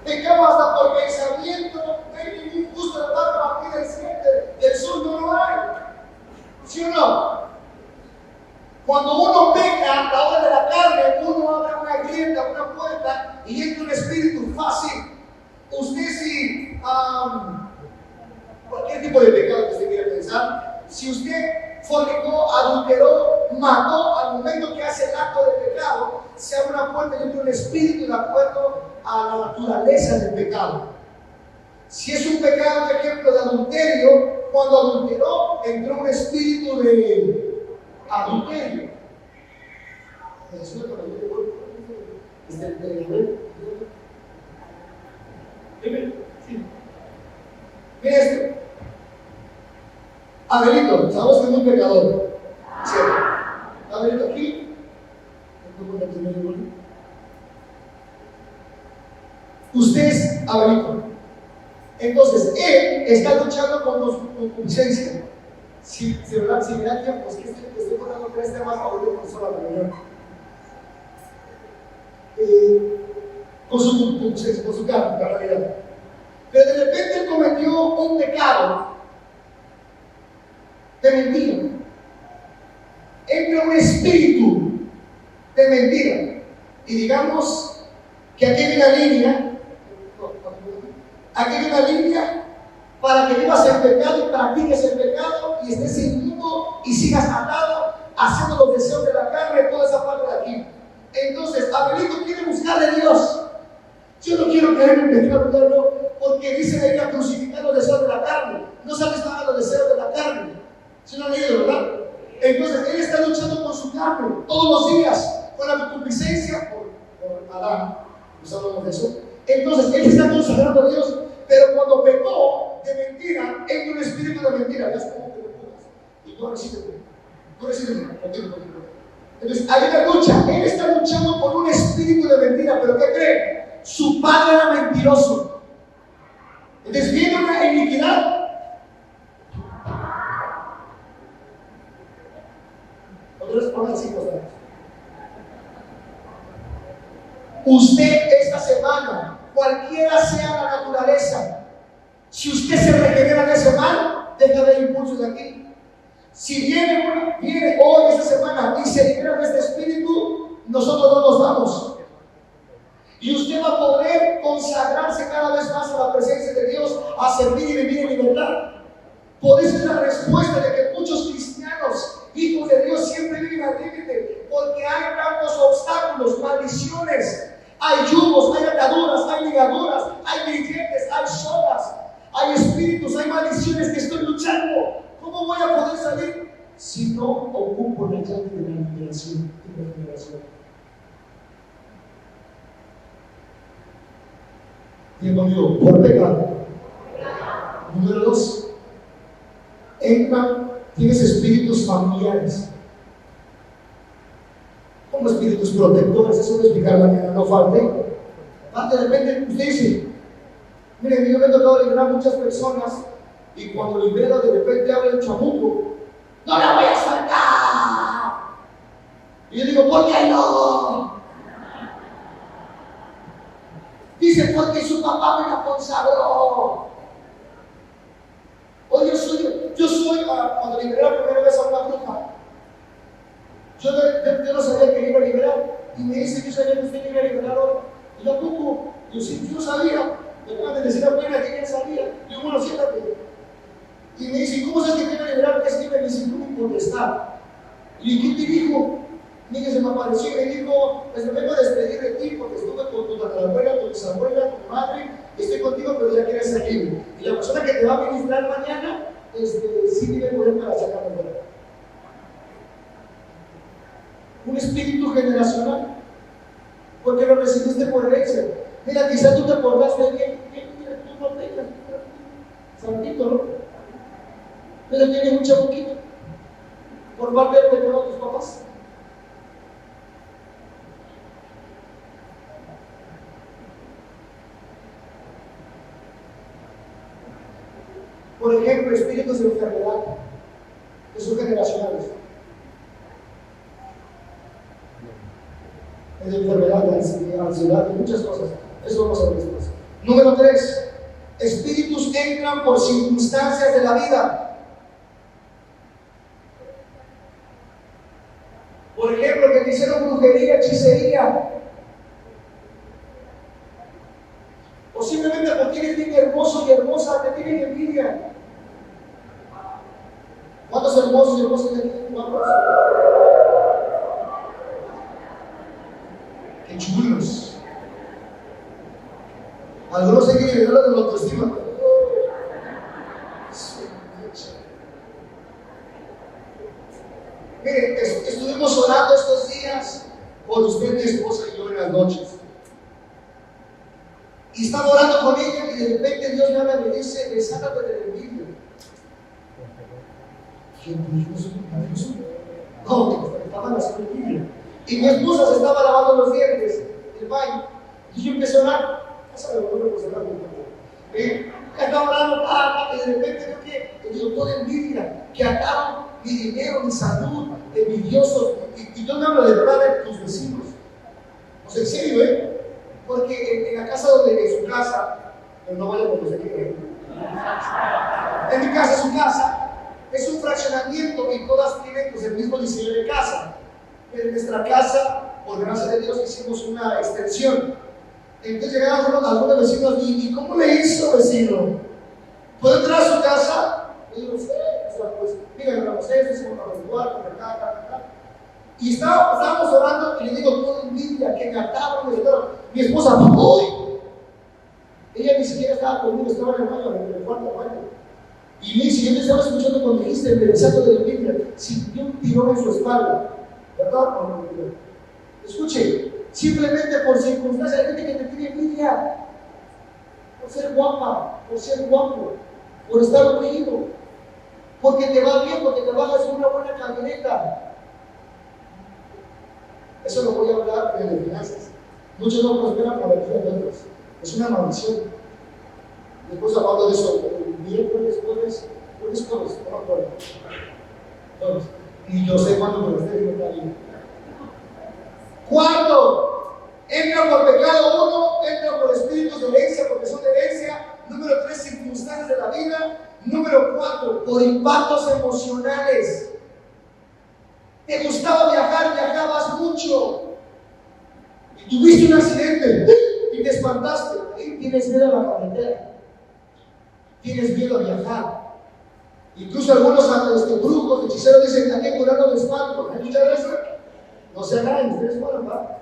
Pecamos hasta por pensamiento, no hay ningún justo de parte aquí del cielo, del sur no lo hay. ¿Sí o no? Cuando uno peca, a la hora de la carne, uno abre una grieta, una puerta y entra un espíritu fácil. Usted si, cualquier tipo de pecado que usted quiera pensar, si usted fornicó, adulteró, mató, al momento que hace el acto de pecado, se abre una puerta y entra un espíritu de acuerdo a la naturaleza del pecado. Si es un pecado, por ejemplo, de adulterio, cuando adulteró, entró un espíritu de adulterio. Mira esto. Abelito, sabemos que es un pecador. ¿Cierto? Abelito aquí. Usted es Abelito. Entonces, él está luchando con su conciencia. Si me da tiempo, pues que estoy poniendo 3 temas ahorita con sola reunión. Con su carne, la realidad. Pero de repente él cometió un pecado de mentira. Entra un espíritu de mentira. Y digamos que aquí hay una línea. Aquí hay una línea para que vivas el pecado y practiques el pecado y estés inmundo y sigas atado, haciendo los deseos de la carne, toda esa parte de aquí. Entonces, Abelito quiere buscar de Dios. Yo no quiero caer en el pecado, no, porque dice la Biblia crucificar los deseos de la carne. No sabes pagar los deseos de la carne. ¿Sí lo han leído, verdad? Entonces, él está luchando con su carne todos los días, con la concupiscencia por Adán. ¿Nos hablamos de eso? Entonces, él está consagrando a Dios, pero cuando pecó de mentira, entra un espíritu de mentira. Ya es como que lo putas. Y tú recibes, contigo. Entonces, hay una lucha. Él está luchando por un espíritu de mentira, pero ¿qué cree? Su padre era mentiroso. Entonces, viene una iniquidad. Entonces, pongan 5 años. Usted esta semana, cualquiera sea la naturaleza, si usted se regenera de ese mal, deja de impulso de aquí. Si viene hoy esta semana y se libera de este espíritu, nosotros no nos vamos. Y usted va a poder consagrarse cada vez más a la presencia de Dios, a servir y vivir en libertad. Por eso es la respuesta de que muchos cristianos, hijos de Dios, siempre viven al límite, porque hay tantos obstáculos, maldiciones, hay yugos, hay ataduras, hay ligaduras, hay grilletes, hay sogas, hay espíritus, hay maldiciones que estoy luchando. ¿Cómo voy a poder salir si no ocupo la llave de la liberación y la liberación? Dios conmigo, por pecado. Número 2. Tienes espíritus familiares. Como espíritus protectores, eso voy a explicar mañana, no falte. De repente usted dice, miren, yo me he tocado liberar a muchas personas y cuando libero de repente habla el chamuco, ¡no la voy a soltar! Y yo digo, ¿por qué no? Dice, porque su papá me la consagró. Oye, yo soy cuando liberé la primera vez a una bruja, yo no sabía que iba a liberar, y me dice que yo sabía que usted iba a liberar hoy. Y yo, ¿cómo? Yo sí, yo sabía, después de decir a pena que él sabía, y yo, bueno, siéntate. Y me dice, ¿cómo sabes que te iba a liberar? Es que me dice, tú me contestar. Y ¿qué te dijo? Miguel se me apareció y me dijo, pues me vengo a despedir de ti porque estuve con tu tatarabuela, tu bisabuela, tu madre, estoy contigo, pero ya quieres salir. Y la persona que te va a ministrar mañana, sí tiene poder para sacarme fuera. Un espíritu generacional, porque lo recibiste por herencia. Mira, quizás tú te portaste bien, tú no tengas, santito, ¿no? Pero tienes mucha boquita por parte del pecado de tus papás. Por ejemplo, espíritus de enfermedad, que son generacionales. De enfermedad, de ansiedad, de muchas cosas. Eso vamos a ver después. Número 3. Espíritus entran por circunstancias de la vida. Por ejemplo, que te hicieron brujería, hechicería. O simplemente porque eres bien hermoso y hermosa, te tienen envidia. ¿Cuántos hermosos y hermosas te tienen? ¿Cuántos? ¡Qué chulos! Algunos hay que liberarlos de la autoestima. Miren, estuvimos orando estos días por usted, mi esposa y yo en las noches. Y estaba orando con ella y de repente Dios me habla y me dice, desátate de la envidia. ¿Quién dijo eso? No, estaban haciendo envidia. Y mi esposa se estaba lavando los dientes en el baño. Y yo empecé a orar. Estaba orando, y de repente veo que Dios toda envidia, que ataron mi dinero, mi salud, envidiosos. Y yo me hablo de verdad de tus vecinos. O sea, en serio, porque en la casa en su casa, pero no vaya a conocer que en mi casa, su casa, es un fraccionamiento y todas tienen pues, el mismo diseño de casa. Pero en nuestra casa, por gracia de Dios, hicimos una extensión. Entonces llegaron algunos vecinos y ¿cómo le hizo, vecino? ¿Puedo entrar a su casa? Y digo, sí, pues, mira, grabamos esto, hicimos para los cuartos, acá. Y estábamos orando y le digo, toda envidia, que me ataban, mi esposa, ¡uy! Ella ni siquiera estaba conmigo, estaba en el baño, en el cuarto baño. Y mire, si yo te estaba escuchando cuando dijiste el mensaje de la Biblia, sintió un tirón en su espalda, ¿verdad? Escuche, simplemente por circunstancias, hay gente que te tiene envidia, por ser guapa, por ser guapo, por estar ungido, porque te va bien, porque te bajas en una buena camioneta. Eso lo voy a hablar de finanzas. Muchos no prosperan por la vida de otros. Es una maldición. Después hablando de eso, el miércoles, jueves, no me acuerdo. Y yo sé cuándo, pero ustedes no están bien. Cuarto, entra por pecado uno, entra por espíritus de herencia, porque son de herencia. Número 3, circunstancias de la vida. Número 4, por impactos emocionales. Te gustaba viajar, viajabas mucho. Y tuviste un accidente y te espantaste. Y tienes miedo a la carretera. Tienes miedo a viajar. Incluso algunos brujos, hechiceros dicen que hay que curarlo de espanto. ¿Han escuchado eso? No se hagan, ustedes fueron, ¿verdad?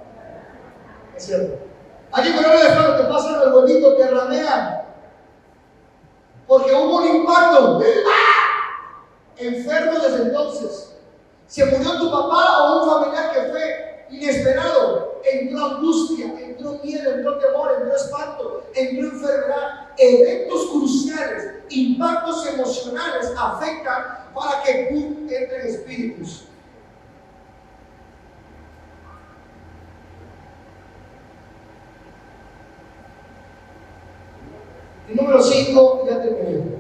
Es cierto. Hay que curarlo de espanto, te pasan al huevito, te ramean. Porque hubo un impacto. ¡Ah! Enfermo desde entonces. Se murió tu papá o un familiar que fue inesperado. Entró angustia, entró miedo, entró temor, entró espanto, entró enfermedad. Eventos cruciales, impactos emocionales afectan para que entren espíritus. Y número 5, ya terminé.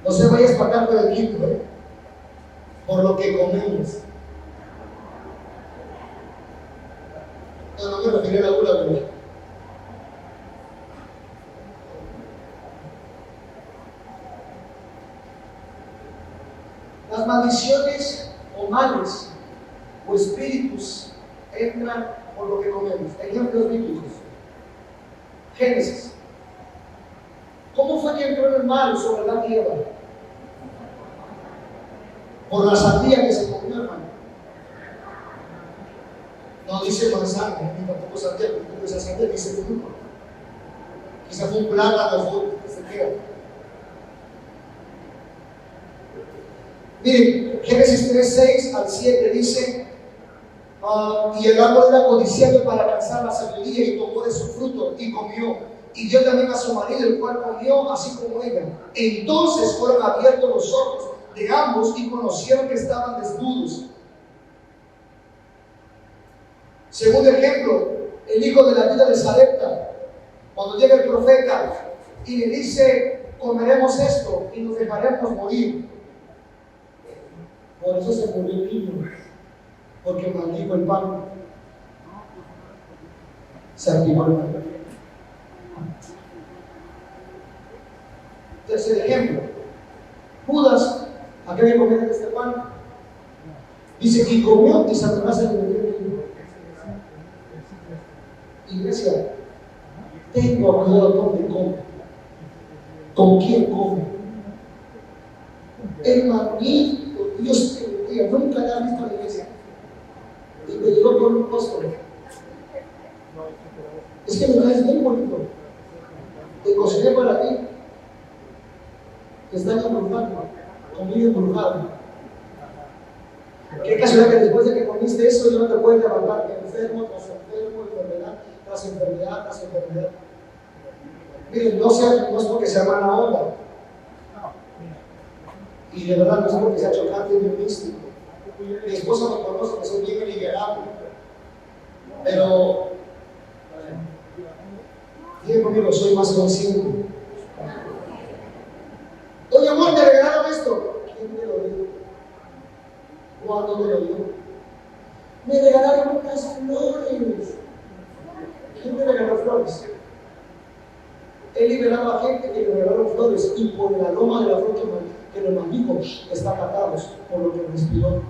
No se vaya a espantar con el quinto, por lo que comemos. No me refiero a la gula, pero las maldiciones o males o espíritus entran por lo que comemos. Ejemplos bíblicos. Génesis. ¿Cómo fue que entró el mal sobre la tierra? Por la sandía que se comió, hermano. No dice manzana, ni tampoco sandía, porque esa sandía dice fruto. Quizá fue un plátano, fue se queda. Miren, Génesis 3, 6 al 7 dice: y el árbol era codiciable para alcanzar la sabiduría, y tomó de su fruto y comió. Y dio también a su marido, el cual comió así como ella. Entonces fueron abiertos los ojos de ambos y conocieron que estaban desnudos. Segundo ejemplo, el hijo de la vida de Sarepta, cuando llega el profeta y le dice: comeremos esto y nos dejaremos morir. Por eso se murió el niño, porque maldijo el pan. Se activó el pan. Tercer ejemplo, Judas, aquel que comió de este pan, dice que comió y Satanás se le metió el niño. Iglesia, tengo cuidado dónde come, con quién come. El magnífico Dios te bendiga, nunca la has visto en la iglesia. Y me llegó por un apóstol. Es que me caes bien bonito. Te cociné para ti. Te están embrujando, comida embrujada. Qué casualidad que después de que comiste eso ya no te puedes levantar, enfermo tras enfermo, enfermedad tras enfermedad tras enfermedad. Miren, no es porque sea mala onda. Y de verdad no es porque sea chocante ni místico. Mi esposa me conoce que soy bien liberable. Pero, digan conmigo, soy más consciente. Oye, amor, ¿te regalaron esto? ¿Quién me lo dio? ¿Cuándo me lo dio? Me regalaron unas flores. ¿Quién me regaló flores? He liberado a gente que le regalaron flores y por el aroma de la flor que lo maldijo están atados por lo que respiró.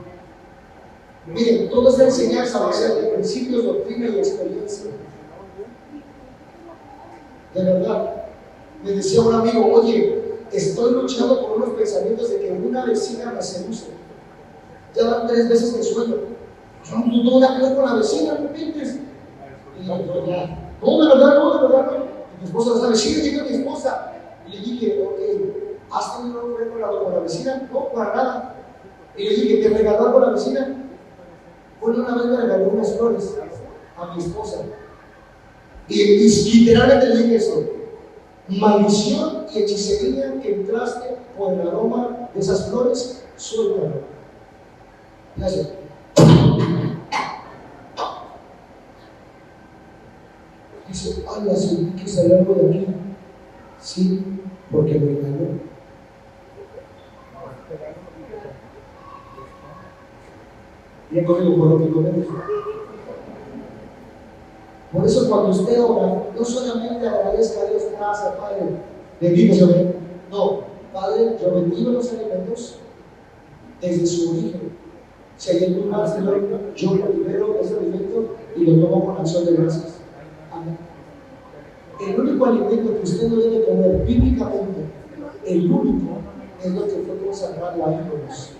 Miren, toda esta enseñanza va a ser de principios, doctrina y experiencia. De verdad, me decía un amigo: oye, estoy luchando con unos pensamientos de que una vecina me seduce. Ya van 3 veces que sueño. Yo no tengo nada que ver con la vecina, ¿me entiendes? Y yo, ya, no, de verdad, no. Mi esposa no sabe, sí, le dije a mi esposa. Y le dije, ok, ¿has tenido un problema con la vecina? No, para nada. Y le dije, ¿te regaló algo la vecina? Bueno, una vez me regaló unas flores a mi esposa. Y literalmente le dije eso. Maldición y hechicería que entraste por el aroma de esas flores, suéltalo. Gracias. Dice, ala, sentí que salió algo de aquí. Sí, porque me engañó. Bien conmigo por lo que comemos. Por eso cuando usted ora, no solamente agradezca a Dios, gracias Padre, bendito sea Dios. No, Padre, yo bendigo los alimentos desde su origen. Si hay algún mal, Señor, yo lo libero ese alimento y lo tomo con acción de gracias. Amén. El único alimento que usted no debe comer bíblicamente, el único, es lo que fue consagrado a ídolos.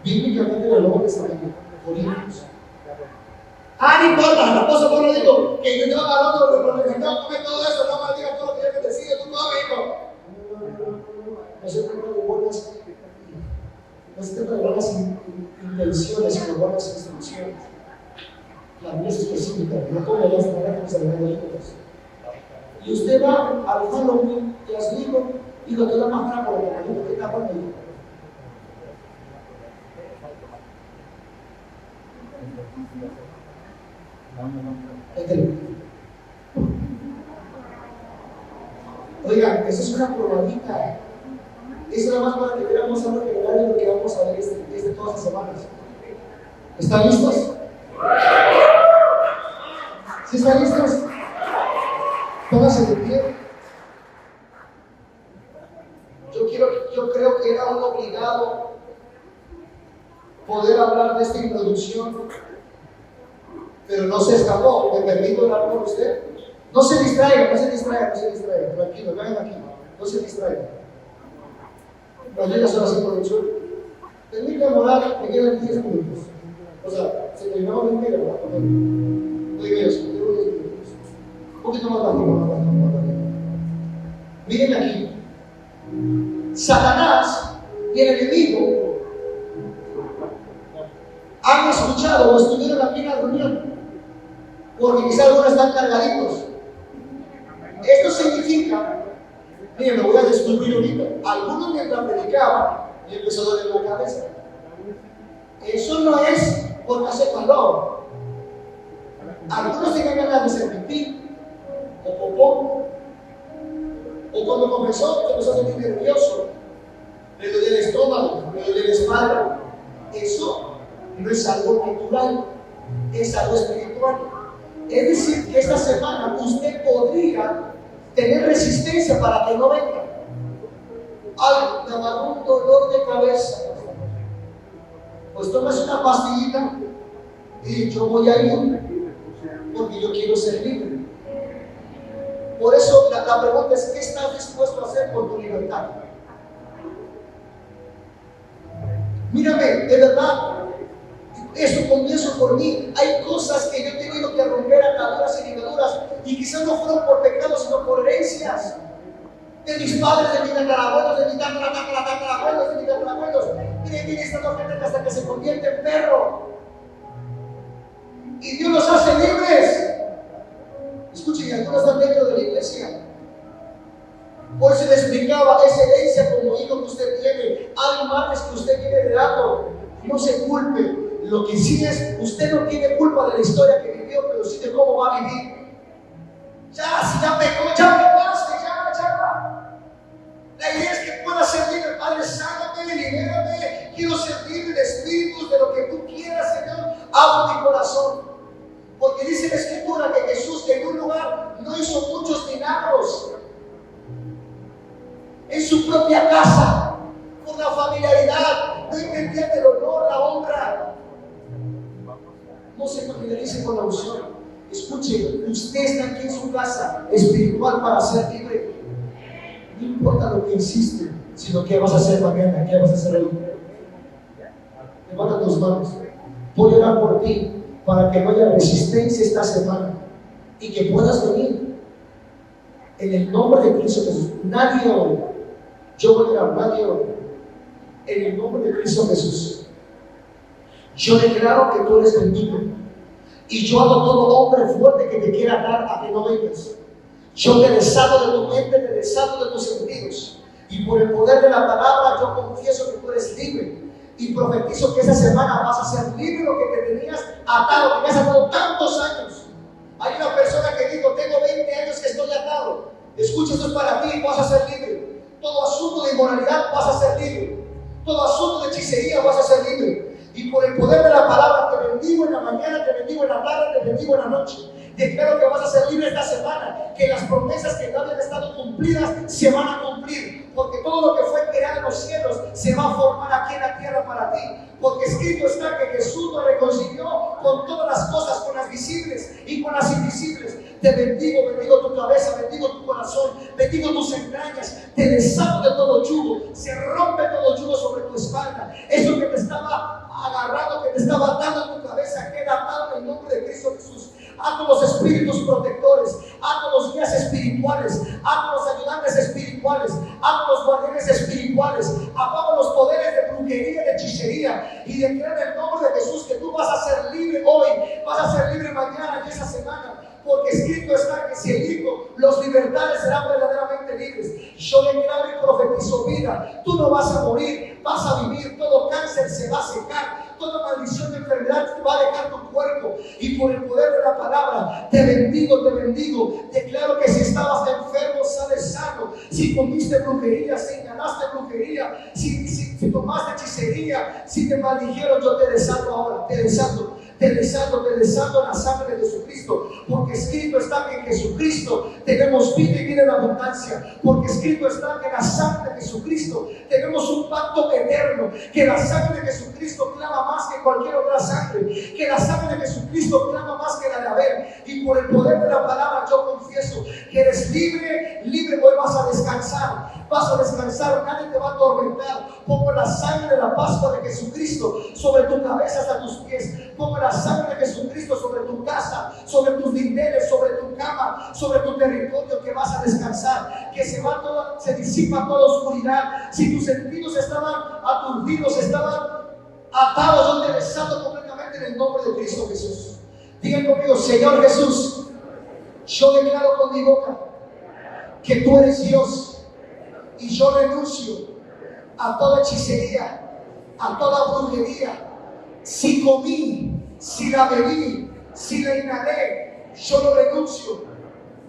Bíblicamente el nombre está aquí, por ídolos. Ah, no importa, la esposa Pablo dijo que yo te va a hablar de lo que no come todo eso, no maldiga todo lo que yo te sigue, tú come, hijo. No se trata de buenas, no se trata de buenas intenciones, sino buenas instrucciones. La Biblia es específica, no todo ya está en la sagrada de hijos. Y usted va al Halloween y a su hijo, hijo, te da más para por el camarito, ¿qué está conmigo? Oigan, esa es una probadita. Eso nada más para que veamos algo general de lo que vamos a ver todas las semanas. ¿Están listos? ¿Sí están listos? Pónganse de pie. Yo creo que era un obligado poder hablar de esta introducción, pero no se escapó. ¿Me permito hablar con usted? No se distraigan, tranquilo, vengan aquí, no se distraigan. Las leyes son así, producción. Permítanme orar, me quedan 10 minutos. O sea, se terminó de medio, ¿verdad? Muy bien, tengo 10 minutos. Un poquito más rápido, más rápido. Miren aquí. Satanás y el enemigo han escuchado o estuvieron aquí en la reunión, porque quizás algunos están cargaditos. Esto significa, miren, me voy a descubrir ahorita. Algunos mientras predicaban y empezó a doler la cabeza. Eso no es porque hace calor. Algunos tienen ganas de hacer pipí o popó. O cuando comenzó a sentir nervioso, le dolía el estómago, le dolía la espalda. Eso no es algo natural, es algo espiritual. Es decir, que esta semana usted podría tener resistencia para que no venga. Ay, me agarró un dolor de cabeza. Pues tomas una pastillita y yo voy a ir porque yo quiero ser libre. Por eso la pregunta es, ¿qué estás dispuesto a hacer por tu libertad? Mírame, de verdad, eso comienzo por mí. Hay cosas que yo he tenido que romper, ataduras y ligaduras, y quizás no fueron por pecados, sino por herencias de mis padres, de mis tatarabuelos, de mis tatarabuelos, de mis tatarabuelos. Miren, viene estando gente hasta que se convierte en perro. Y Dios los hace libres. Escuchen, algunos están dentro de la iglesia. Por eso le explicaba esa herencia como hijo que usted tiene. Hay males que usted viene heredando. No se culpe. Lo que sí es, usted no tiene culpa de la historia que vivió, pero sí de cómo va a vivir. Ya, si ya pecó, ya pecaste, ya. La idea es que pueda ser libre. Padre, sáname, libérame. Quiero ser libre de espíritus, de lo que tú quieras, Señor. Abra mi corazón. Porque dice la Escritura que Jesús en un lugar no hizo muchos milagros. En su propia casa, con la familiaridad, no entendían el honor, la honra. No se familiarice con la unción. Escuche, usted está aquí en su casa espiritual para ser libre. No importa lo que hiciste, sino qué vas a hacer mañana, qué vas a hacer hoy. Levanta tus manos. Voy a orar por ti, para que no haya resistencia esta semana y que puedas venir. En el nombre de Cristo Jesús. Nadie hoy. Yo voy a orar, nadie hoy. En el nombre de Cristo Jesús. Yo declaro que tú eres bendito. Y yo hago todo hombre fuerte que te quiera dar a que no vengas. Yo te desato de tu mente, te desato de tus sentidos. Y por el poder de la palabra yo confieso que tú eres libre. Y profetizo que esa semana vas a ser libre lo que te tenías atado, que me has atado tantos años. Hay una persona que dijo, tengo 20 años que estoy atado. Escucha, esto es para ti, vas a ser libre. Todo asunto de inmoralidad vas a ser libre. Todo asunto de hechicería vas a ser libre. Y por el poder de la palabra te bendigo en la mañana, te bendigo en la tarde, te bendigo en la noche. Declaro que vas a ser libre esta semana, que las promesas que no habían estado cumplidas se van a cumplir, porque todo lo que fue creado en los cielos se va a formar aquí en la tierra para ti, porque escrito está que Jesús nos reconcilió con todas las cosas, con las visibles y con las invisibles. Te bendigo, bendigo tu cabeza, bendigo tu corazón, bendigo tus entrañas, te desato de todo yugo, se rompe todo yugo sobre tu espalda. Eso que te estaba agarrado, que te estaba atando en tu cabeza, queda atado en el nombre de Cristo Jesús. Ato los espíritus protectores, ato los guías espirituales, ato los ayudantes espirituales, ato los guardianes espirituales, apago los poderes de brujería y de hechicería y declaro en el nombre de Jesús que tú vas a ser libre hoy, vas a ser libre mañana y esa semana. Porque escrito está que si el Hijo los libertades serán verdaderamente libres. Yo declaro y profetizo vida. Tú no vas a morir, vas a vivir. Todo cáncer se va a secar. Toda maldición de enfermedad va a dejar tu cuerpo. Y por el poder de la palabra, te bendigo, te bendigo. Declaro que si estabas enfermo, sales sano. Si comiste brujería, si inhalaste brujería, si tomaste hechicería, si te maldijeron, yo te desato ahora, te desato. Te desato en la sangre de Jesucristo, porque escrito está que en Jesucristo tenemos vida y vida en abundancia, porque escrito está que en la sangre de Jesucristo tenemos un pacto eterno, que la sangre de Jesucristo clama más que cualquier otra sangre, que la sangre de Jesucristo clama más que la de Abel, y por el poder de la palabra yo confieso que eres libre, libre. Hoy vas a descansar, nadie te va a atormentar. Pongo la sangre de la Pascua de Jesucristo sobre tu cabeza hasta tus pies. Pongo la sangre de Jesucristo sobre tu casa, sobre tus dinteles, sobre tu cama, sobre tu territorio, que vas a descansar, que se disipa toda oscuridad. Si tus sentidos estaban aturdidos, estaban atados, yo te desato completamente en el nombre de Cristo Jesús. Digan conmigo, Señor Jesús, yo declaro con mi boca que tú eres Dios, y yo renuncio a toda hechicería, a toda brujería. Si comí, si la bebí, si la inhalé, yo lo renuncio.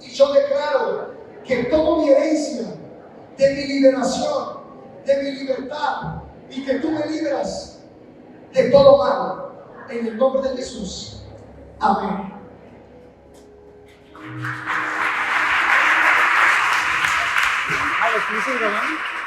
Y yo declaro que tomo mi herencia de mi liberación, de mi libertad, y que tú me libras de todo mal. En el nombre de Jesús. Amén. ¿Lo estoy grabando?